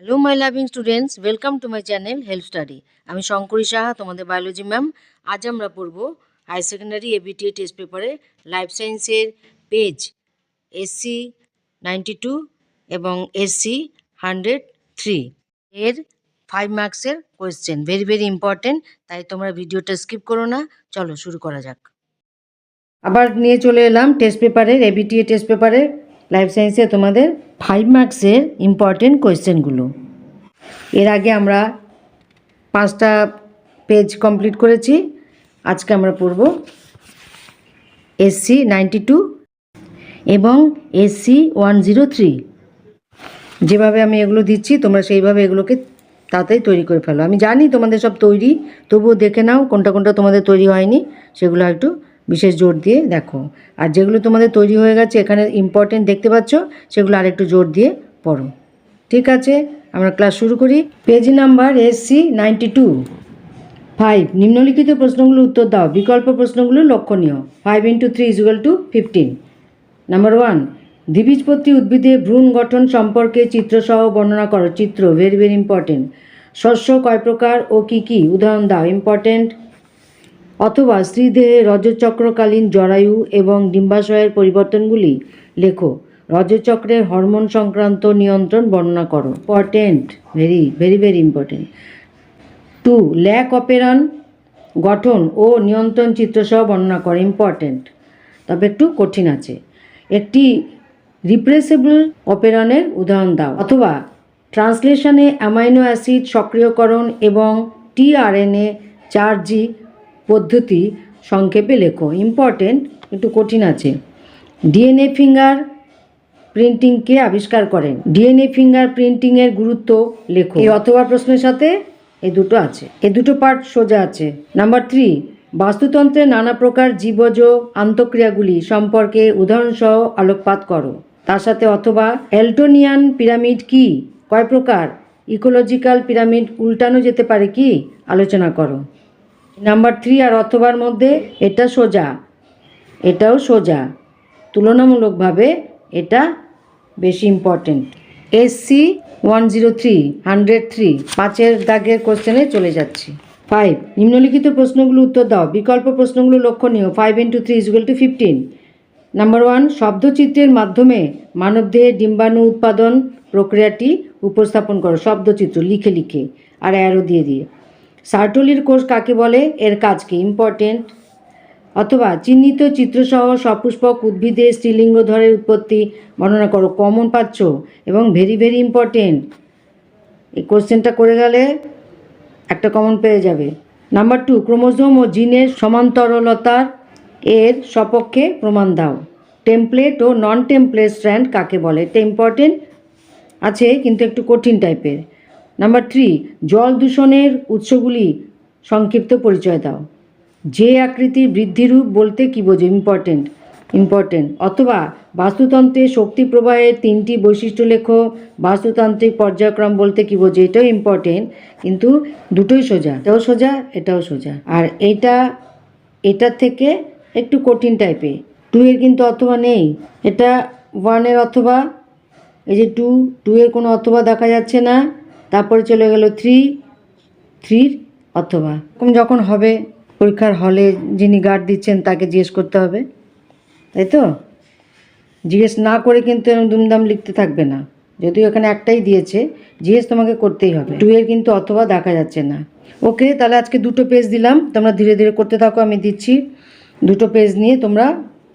Hello my loving students, welcome to my channel help study. আমি শঙ্করী সাহা, তোমাদের biology ma'am. আজ আমরা পড়ব হায়ার সেকেন্ডারি এবিটিএ টেস্ট পেপারে লাইফ সায়েন্সের পেজ SC 92 এবং SC 103 এর 5 মার্কসের কোয়েশ্চেন। ভেরি ভেরি ইম্পর্টেন্ট, তাই তোমরা ভিডিওটা স্কিপ করো না। চলো শুরু করা যাক। আবার নিয়ে চলে এলাম টেস্ট পেপারের এবিটিএ টেস্ট পেপারের লাইফ সায়েন্সে তোমাদের 5 মার্কসের ইম্পর্টেন্ট কোয়েশ্চেনগুলো। এর আগে আমরা 5টা পেজ কমপ্লিট করেছি। আজকে আমরা পড়ব SC 92 এবং SC 103। যেভাবে আমি এগুলো দিচ্ছি তোমরা সেইভাবে এগুলোকে তাড়াতাড়ি তৈরি করে ফেলো। আমি জানি তোমাদের সব তৈরি, তবুও দেখে নাও কোনটা কোনটা তোমাদের তৈরি হয়নি, সেগুলো একটু বিশেষ জোর দিয়ে দেখো। আর যেগুলো তোমাদের তৈরি হয়ে গেছে, এখানে ইম্পর্টেন্ট দেখতে পাচ্ছ, সেগুলো আরেকটু জোর দিয়ে পড়ো। ঠিক আছে, আমরা ক্লাস শুরু করি। Page number SC 92। 5 নিম্নলিখিত প্রশ্নগুলো উত্তর দাও। বিকল্প প্রশ্নগুলো লক্ষণীয়। 5 × 3 = 15। নাম্বার 1, দ্বিবীজপত্রী উদ্ভিদে ভ্রূণ গঠন সম্পর্কে চিত্রসহ বর্ণনা করো। চিত্র ভেরি ভেরি ইম্পর্টেন্ট। শস্য কয় প্রকার ও কী কী, উদাহরণ দাও। ইম্পর্টেন্ট। অথবা স্ত্রীদেহে রজচক্রকালীন জরায়ু এবং ডিম্বাশয়ের পরিবর্তনগুলি লেখো। রজচক্রের হরমোন সংক্রান্ত নিয়ন্ত্রণ বর্ণনা করো। Important, very very very important. 2, lac operon গঠন ও নিয়ন্ত্রণ চিত্রসহ বর্ণনা করো। ইম্পর্টেন্ট, তবে একটু কঠিন আছে। একটি রিপ্রেসেবল অপেরনের উদাহরণ দাও। অথবা ট্রান্সলেশনে অ্যামাইনো অ্যাসিড সক্রিয়করণ এবং tRNA 4G পদ্ধতি সংক্ষেপে লেখো। ইম্পর্টেন্ট, একটু কঠিন আছে। ডিএনএ ফিঙ্গার প্রিন্টিংকে আবিষ্কার করেন। ডিএনএ ফিঙ্গার প্রিন্টিংয়ের গুরুত্ব লেখো। এই অথবা প্রশ্নের সাথে এই দুটো আছে, এই দুটো পার্ট সোজা আছে। নাম্বার 3, বাস্তুতন্ত্রের নানা প্রকার জীবজ আন্তঃক্রিয়াগুলি সম্পর্কে উদাহরণসহ আলোকপাত করো। তার সাথে অথবা এলটোনিয়ান পিরামিড কি, কয় প্রকার, ইকোলজিক্যাল পিরামিড উল্টানো যেতে পারে কি, আলোচনা করো। নাম্বার 3 আর অথবার মধ্যে এটা সোজা, এটাও সোজা, তুলনামূলকভাবে এটা বেশি ইম্পর্টেন্ট। SC 103 103 5 দাগের কোশ্চেনে চলে যাচ্ছি। 5, নিম্নলিখিত প্রশ্নগুলো উত্তর দাও। বিকল্প প্রশ্নগুলো লক্ষণীয়। 5 × 3 = 15। নাম্বার 1, শব্দচিত্রের মাধ্যমে মানবদেহে ডিম্বাণু উৎপাদন প্রক্রিয়াটি উপস্থাপন করো। শব্দচিত্র লিখে লিখে আর অ্যারো দিয়ে দিয়ে। সার্টোলির কোষ কাকে বলে, এর কাজ কি, ইম্পর্টেন্ট। অথবা চিহ্নিত চিত্রসহ সপুষ্পক উদ্ভিদে স্ত্রীলিঙ্গধরের উৎপত্তি বর্ণনা করো। কমন পাচ্ছ এবং ভেরি ভেরি ইম্পর্টেন্ট। এই কোশ্চেনটা করে গেলে একটা কমন পেয়ে যাবে। নাম্বার 2, ক্রোমোজোম ও জিনের সমান্তরলতার এর সপক্ষে প্রমাণ দাও। টেমপ্লেট ও নন টেমপ্লেট স্ট্র্যান্ড কাকে বলে, এটা ইম্পর্টেন্ট আছে কিন্তু একটু কঠিন টাইপের। নাম্বার 3, জল দূষণের উৎসগুলি সংক্ষিপ্ত পরিচয় দাও। যে আকৃতির বৃদ্ধিরূপ বলতে কী বোঝো, ইম্পর্টেন্ট ইম্পর্টেন্ট। অথবা বাস্তুতন্ত্রে শক্তি প্রবাহের 3টি বৈশিষ্ট্য লেখো। বাস্তুতান্ত্রিক পর্যায়ক্রম বলতে কী বোঝো, এটাও ইম্পর্টেন্ট কিন্তু দুটোই সোজা, এটাও সোজা এটাও সোজা। আর এটার থেকে একটু কঠিন টাইপের। 2 এর কিন্তু অথবা নেই, এটা 1 এর অথবা, এই যে 2 এর কোনো অথবা দেখা যাচ্ছে না। তারপরে চলে গেল 3 অথবা। এরকম যখন হবে পরীক্ষার হলে যিনি গার্ড দিচ্ছেন তাকে জিজ্ঞেস করতে হবে, তাই তো? জিজ্ঞেস না করে কিন্তু এরকম দুমদাম লিখতে থাকবে না। যদিও এখানে একটাই দিয়েছে, জিজ্ঞেস তোমাকে করতেই হবে। 2 এর কিন্তু অথবা দেখা যাচ্ছে না। ওকে, তাহলে আজকে 2টো পেজ দিলাম, তোমরা ধীরে ধীরে করতে থাকো। আমি দিচ্ছি 2টো পেজ নিয়ে তোমরা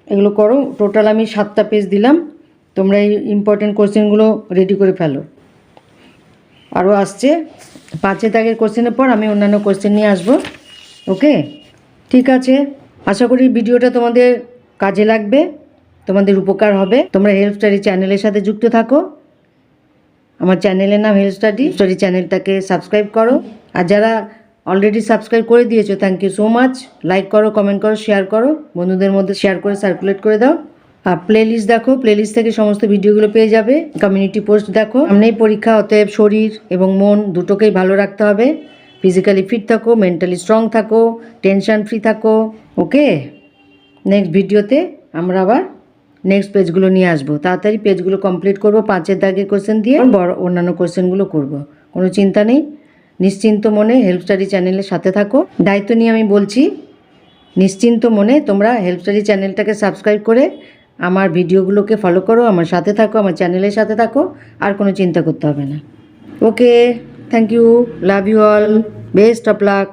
এগুলো করো। টোটাল আমি 7টা পেজ দিলাম, তোমরা এই ইম্পর্টেন্ট কোশ্চেনগুলো রেডি করে ফেলো। আরও আসছে 5 দাগের কোশ্চেনের পর আমি অন্যান্য কোশ্চেন নিয়ে আসবো। ওকে, ঠিক আছে। আশা করি ভিডিওটা তোমাদের কাজে লাগবে, তোমাদের উপকার হবে। তোমরা হেল্প স্টাডি চ্যানেলের সাথে যুক্ত থাকো। আমার চ্যানেলের নাম হেল্প স্টাডি চ্যানেলটাকে সাবস্ক্রাইব করো। আর যারা অলরেডি সাবস্ক্রাইব করে দিয়েছো, thank you so much. Like করো, কমেন্ট করো, শেয়ার করো, বন্ধুদের মধ্যে শেয়ার করে সার্কুলেট করে দাও। আর প্লেলিস্ট দেখো, প্লেলিস্ট থেকে সমস্ত ভিডিওগুলো পেয়ে যাবে। কমিউনিটি পোস্ট দেখো। সামনেই পরীক্ষা, অতএব শরীর এবং মন দুটোকেই ভালো রাখতে হবে। ফিজিক্যালি ফিট থাকো, মেন্টালি স্ট্রং থাকো, টেনশন ফ্রি থাকো। ওকে, নেক্সট ভিডিওতে আমরা আবার নেক্সট পেজগুলো নিয়ে আসবো। তাড়াতাড়ি পেজগুলো কমপ্লিট করবো 5-এর দাগের কোশ্চেন দিয়ে, বড় অন্যান্য কোশ্চেনগুলো করব। কোনো চিন্তা নেই, নিশ্চিন্ত মনে হেল্প স্টাডি চ্যানেলের সাথে থাকো। দায়িত্ব নিয়ে আমি বলছি, নিশ্চিন্ত মনে তোমরা হেল্প স্টাডি চ্যানেলটাকে সাবস্ক্রাইব করে আমার ভিডিওগুলোকে ফলো করো, আমার সাথে থাকো, আমার চ্যানেলের সাথে থাকো, আর কোনো চিন্তা করতে হবে না। Okay, thank you, love you all, best of lakh.